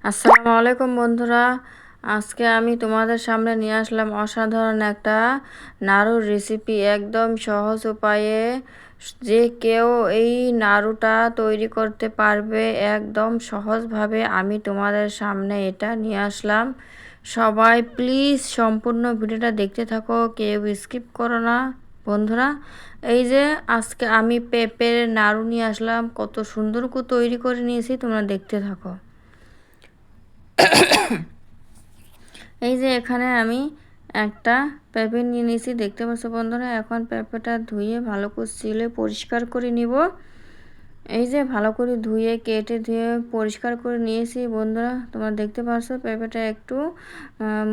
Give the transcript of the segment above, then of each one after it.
আসসালামু আলাইকুম বন্ধুরা। আজকে আমি তোমাদের সামনে নিয়ে আসলাম অসাধারণ একটা নাড়ুর রেসিপি, একদম সহজ উপায়ে যে কেউ এই নাড়ুটা তৈরি করতে পারবে একদম সহজভাবে। আমি তোমাদের সামনে এটা নিয়ে আসলাম। সবাই প্লিজ সম্পূর্ণ ভিডিওটা দেখতে থাকো, কেউ স্কিপ করো না বন্ধুরা। এই যে আজকে আমি পেঁপের নাড়ু নিয়ে আসলাম, কত সুন্দর করে তৈরি করে নিয়েছি, তোমরা দেখতে থাকো। এই যে এখানে আমি একটা পেঁপে নিয়ে নিয়েছি, দেখতে পাচ্ছ বন্ধুরা। এখন পেঁপেটা ধুয়ে ভালো করে ছিলে পরিষ্কার করে নিব। এই যে ভালো করে ধুয়ে কেটে ধুয়ে পরিষ্কার করে নিয়েছি বন্ধুরা, তোমরা দেখতে পাচ্ছ পেঁপেটা একটু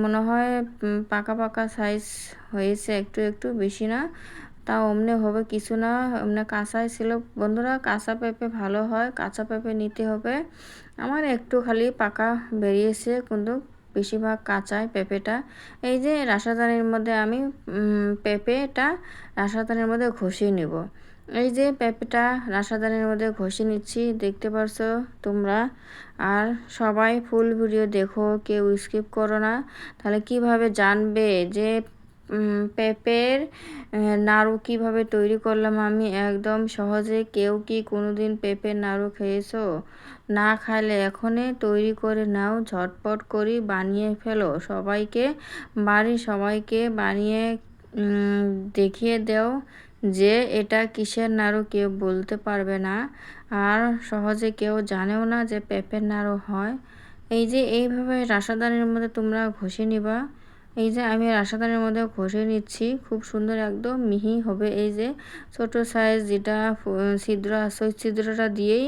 মনে হয় পাকা পাকা সাইজ হয়েছে, একটু একটু, বেশি না। তাও অমনে হবে কিছু না, অমনে কাঁচাই ছিল বন্ধুরা। কাঁচা পেঁপে ভালো হয়, কাঁচা পেঁপে নিতে হবে। আমার একটু খালি পাকা বেরিয়েছে, কিন্তু বেশিরভাগ কাঁচাই পেঁপেটা। এই যে রাসাদানির মধ্যে আমি পেঁপেটা রাসাদানির মধ্যে ঘষিয়ে নেব। এই যে পেঁপেটা রাসাদানির মধ্যে ঘষে নিচ্ছি, দেখতে পারছো তোমরা। আর সবাই ফুল ভিডিও দেখো, কেউ স্কিপ করো না, তাহলে কিভাবে জানবে যে পেঁপের নাড়ু কিভাবে তৈরি করলাম আমি একদম সহজে। কেউ কি কোনোদিন পেঁপের নাড়ু খেয়েছো? না খাইলে এখনই তৈরি করে নাও, ঝটপট করে বানিয়ে ফেলো। বাড়ির সবাইকে বানিয়ে দেখিয়ে দাও যে এটা কিসের নাড়ু, কেউ বলতে পারবে না। আর সহজে কেউ জানেও না যে পেঁপের নাড়ু হয়। এই যে এইভাবে রাসাদানির মধ্যে তোমরা ঘষে নিবা। এই যে আমি রাসাদানির মধ্যে ঘষে নিচ্ছি, খুব সুন্দর একদম মিহি হবে। এই যে ছোট সাইজ যেটা ছিদ্র আছে, ওই ছিদ্রটা দিয়েই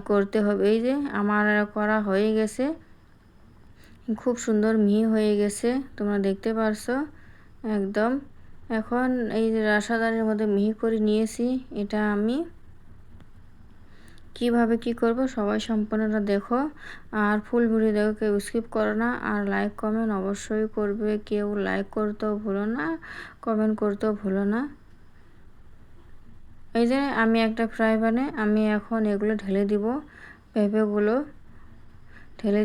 করতে হবে। এই যে আমার করা হয়ে গেছে, খুব সুন্দর মিহি হয়ে গেছে, তোমরা দেখতে পারছো একদম। এখন এই যে রাসাদানির মধ্যে মিহি করে নিয়েছি, এটা আমি কিভাবে কি করব সবাই সম্পূর্ণটা দেখো। আর ফুল ভিডিও দেখো, কেউ স্কিপ করো না। আর লাইক কমেন্ট অবশ্যই করবে, কেউ লাইক করতেও ভুলো না, কমেন্ট করতেও ভুলো না। এই যে আমি একটা ফ্রাই প্যানে আমি এখন এগুলো ঢেলে দিব, পেঁপেগুলো ঢেলে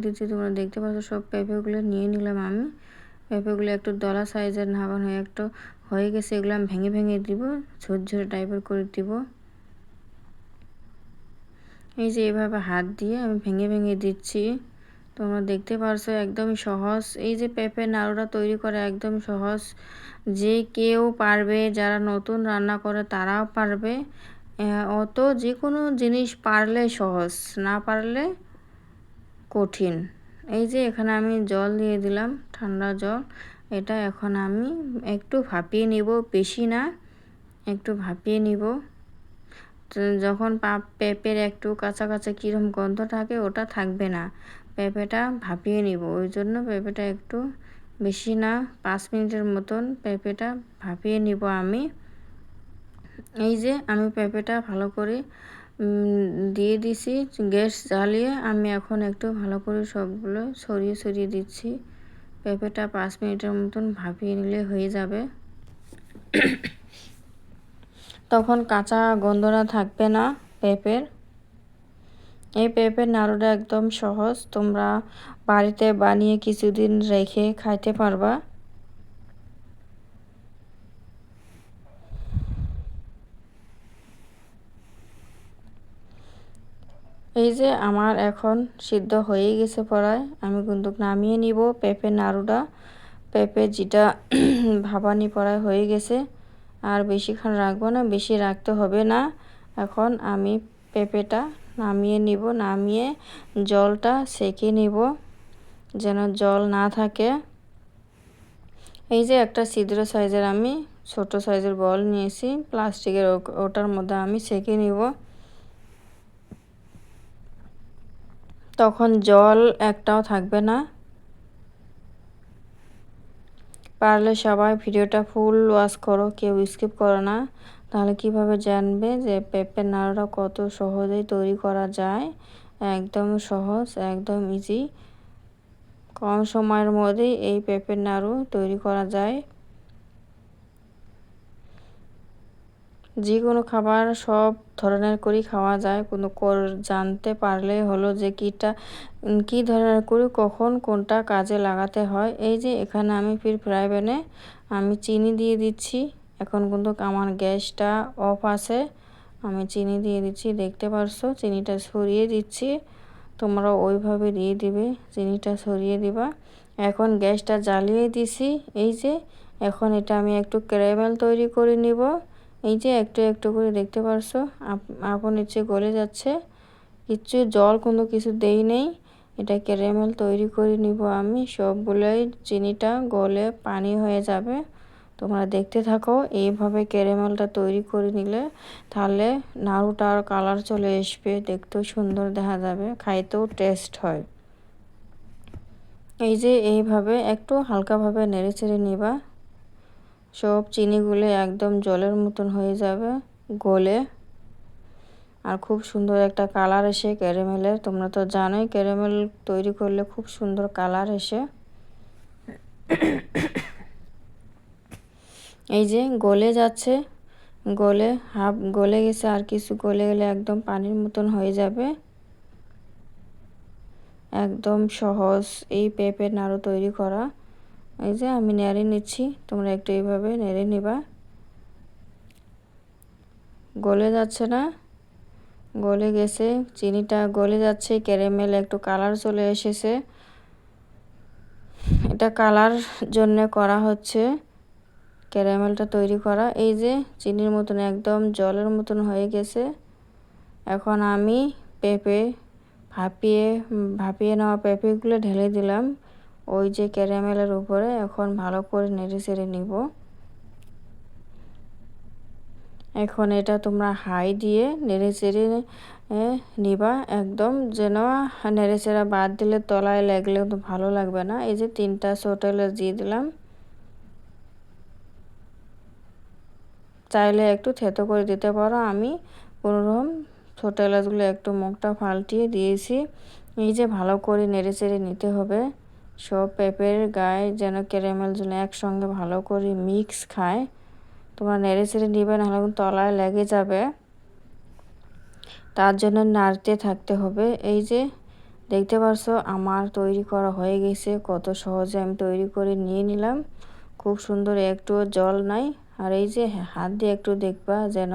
দিচ্ছি। তোমরা দেখতে পাচ্ছ সব পেঁপেগুলো নিয়ে নিলাম আমি। পেঁপেগুলো একটু দলা সাইজের নাবান হয়ে একটু হয়ে গেছে, এগুলো আমি ভেঙে ভেঙে দিব, ঝুরঝুরে টাইপের করে দিব। এই যে এভাবে হাত দিয়ে আমি ভেঙে ভেঙে দিচ্ছি, তোমরা দেখতে পারছো একদমই সহজ। এই যে পেঁপের নাড়ুটা তৈরি করা একদম সহজ, যে কেউ পারবে, যারা নতুন রান্না করে তারাও পারবে। অত যে কোনো জিনিস পারলে সহজ, না পারলে কঠিন। এই যে এখানে আমি জল দিয়ে দিলাম, ঠান্ডা জল। এটা এখন আমি একটু ভাপিয়ে নিব, বেশি না, একটু ভাপিয়ে নিব। যখন পেঁপের একটু কাঁচা কাঁচা কীরকম গন্ধ থাকে, ওটা থাকবে না। পেঁপেটা ভাপিয়ে নিব, ওই জন্য পেঁপেটা একটু বেশি না, 5 মিনিটের মতন পেঁপেটা ভাপিয়ে নিব আমি। এই যে আমি পেঁপেটা ভালো করে দিয়ে দিছি, গ্যাস জ্বালিয়ে আমি এখন একটু ভালো করে সবগুলো ছড়িয়ে ছড়িয়ে দিচ্ছি। পেঁপেটা 5 মিনিটের মতন ভাপিয়ে নিলে হয়ে যাবে। তখন কাঁচা গন্ধটা থাকবে না পেঁপের। এই পেঁপের নাড়ুটা একদম সহজ, তোমরা বাড়িতে বানিয়ে কিছুদিন রেখে খাইতে পারবা। এই যে আমার এখন সিদ্ধ হয়ে গেছে প্রায়, আমি কিন্তু নামিয়ে নিব পেঁপের নাড়ুটা। পেঁপে যেটা ভাবানি পড়ায় হয়ে গেছে, আর বেশিক্ষণ রাখবো না, বেশি রাখতে হবে না। এখন আমি পেঁপেটা নামিয়ে নিব, নামিয়ে জলটা সেঁকে নিব যেন জল না থাকে। এই যে একটা ছিদ্র সাইজের আমি ছোট সাইজের বল নিয়েছি প্লাস্টিকের, ওটার মধ্যে আমি সেঁকে নিব। তখন জল একটাও থাকবে না। পারলে সবাই ভিডিওটা ফুল ওয়াচ করো, কেউ স্কিপ করো না, তাহলে কিভাবে জানবে যে পেঁপের নাড়ুটা কত সহজেই তৈরি করা যায়। একদম সহজ, একদম ইজি, কম সময়ের মধ্যেই এই পেঁপের নাড়ু তৈরি করা যায়। যে কোনো খাবার সব ধরনের করেই খাওয়া যায়, কোনো জানতে পারলে হলো যে কী ধরনের করে কখন কোনটা কাজে লাগাতে হয়। এই যে এখানে আমি ফ্রাই প্যানে আমি চিনি দিয়ে দিচ্ছি। এখন কিন্তু আমার গ্যাসটা অফ আছে, আমি চিনি দিয়ে দিচ্ছি, দেখতে পারছো চিনিটা ছড়িয়ে দিচ্ছি। তোমরা ওইভাবে দিয়ে দিবে, চিনিটা ছড়িয়ে দিবা। এখন গ্যাসটা জ্বালিয়ে দিছি। এই যে এখন এটা আমি একটু ক্যারামেল তৈরি করে নিব। এই যে একটু একটু করে দেখতে পারছো আপন নিচে গলে যাচ্ছে, কিচ্ছু জল কোনো কিছু দেই নেই। এটা ক্যারামেল তৈরি করে নিব আমি, সবগুলোই চিনিটা গলে পানি হয়ে যাবে। তোমরা দেখতে থাকো, এইভাবে ক্যারামেলটা তৈরি করে নিলে তাহলে নাড়ুটার কালার চলে আসবে, দেখতেও সুন্দর দেখা যাবে, খাইতেও টেস্ট হয়। এই যে এইভাবে একটু হালকাভাবে নেড়ে চেড়ে নিবা, সব চিনিগুলো একদম জলের মতন হয়ে যাবে গলে, আর খুব সুন্দর একটা কালার এসে ক্যারামেলের। তোমরা তো জানোই ক্যারামেল তৈরি করলে খুব সুন্দর কালার এসে। এই যে গলে যাচ্ছে, হাফ গলে গেছে, আর কিছু গলে গেলে একদম পানির মতন হয়ে যাবে। একদম সহজ এই পেঁপের নাড়ু তৈরি করা। এই যে আমি নেড়ে নিচ্ছি, তোমরা একটু এইভাবে নেড়ে নিবা। গলে যাচ্ছে না? গলে গেছে, চিনিটা গলে যাচ্ছে, ক্যারামেল একটু কালার চলে এসেছে। এটা কালার জন্য করা হচ্ছে, ক্যারামেলটা তৈরি করা। এই যে চিনির মতন একদম জলের মতন হয়ে গেছে। এখন আমি ভাপিয়ে নেওয়া পেঁপেগুলো ঢেলে দিলাম ওই যে ক্যারামেলের উপরে। এখন ভালো করে নেড়ে চেড়ে নিব। এখন এটা তোমরা হাই দিয়ে নেড়ে চেড়ে নিবা, একদম যেন নেড়ে চেড়া বাদ দিলে তলায় লাগলে তো ভালো লাগবে না। এই যে 3টা ছোট এলাচ দিয়ে দিলাম, চাইলে একটু থেতো করে দিতে পারো। আমি কোনোরকম ছোট এলাচগুলো একটু মুখটা পাল্টিয়ে দিয়েছি। এই যে ভালো করে নেড়ে চেড়ে নিতে হবে, সব পেঁপের গায়ে যেন ক্যারামেল যেন একসঙ্গে ভালো করে মিক্স খায়। তোমরা নেড়ে চেড়ে নিবে, নাহলে তলায় লেগে যাবে, তার জন্য নাড়তে থাকতে হবে। এই যে দেখতে পারছো আমার তৈরি করা হয়ে গেছে, কত সহজে আমি তৈরি করে নিয়ে নিলাম, খুব সুন্দর, একটু জল নাই। আর এই যে হাত দিয়ে একটু দেখবা যেন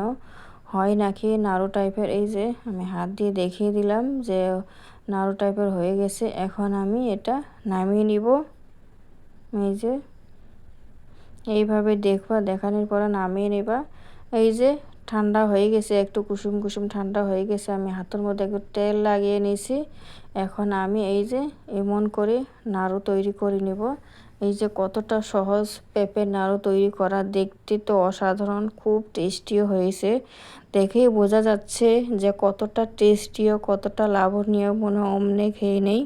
হয় নাকি নাড়ু টাইপের। এই যে আমি হাত দিয়ে দেখিয়ে দিলাম যে নাড়ু টাইপের হয়ে গেছে। এখন আমি এটা নামিয়ে নিব। এই যে এইভাবে দেখবা, দেখানোর পরে নামিয়ে নেবা। এই যে ঠান্ডা হয়ে গেছে, একটু কুসুম কুসুম ঠান্ডা হয়ে গেছে, আমি হাতের মধ্যে একটু তেল লাগিয়ে নিয়েছি। এখন আমি এই যে এমন করে নাড়ু তৈরি করে নেব। এই যে কতটা সহজ পেঁপের নাড়ু তৈরি করা, দেখতে তো অসাধারণ, খুব টেস্টিও হয়েছে। দেখেই বোঝা যাচ্ছে যে কতটা টেস্টিও কতটা লাভনীয়, মনে অমনে খেয়ে নেই।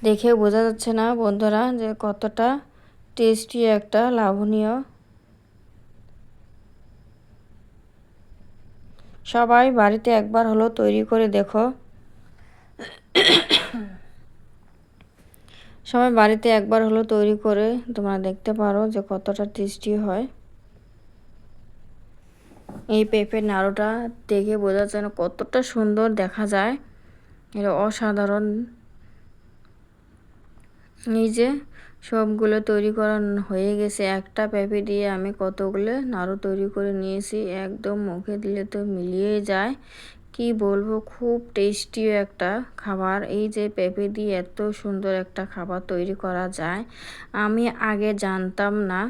দেখে বোঝা যাচ্ছে না বন্ধুরা যে কতটা টেস্টি একটা লাভনীয়। সবাই বাড়িতে একবার হলো তৈরি করে দেখো, সবাই বাড়িতে একবার হলো তৈরি করে তোমরা দেখতে পারো যে কতটা টেস্টি হয়। এই পেঁপের নাড়ুটা দেখে বোঝা যায় না কতটা সুন্দর দেখা যায়, এটা অসাধারণ। এই যে সবগুলো তৈরি করা হয়ে গেছে, একটা পেঁপে দিয়ে আমি কতগুলো নাড়ু তৈরি করে নিয়েছি, একদম মুখে দিলে তো মিলিয়ে যায়। কি বলবো, খুব টেস্টি একটা খাবার। এই যে পেঁপে দিয়ে এত সুন্দর একটা খাবার তৈরি করা যায় আমি আগে জানতাম না।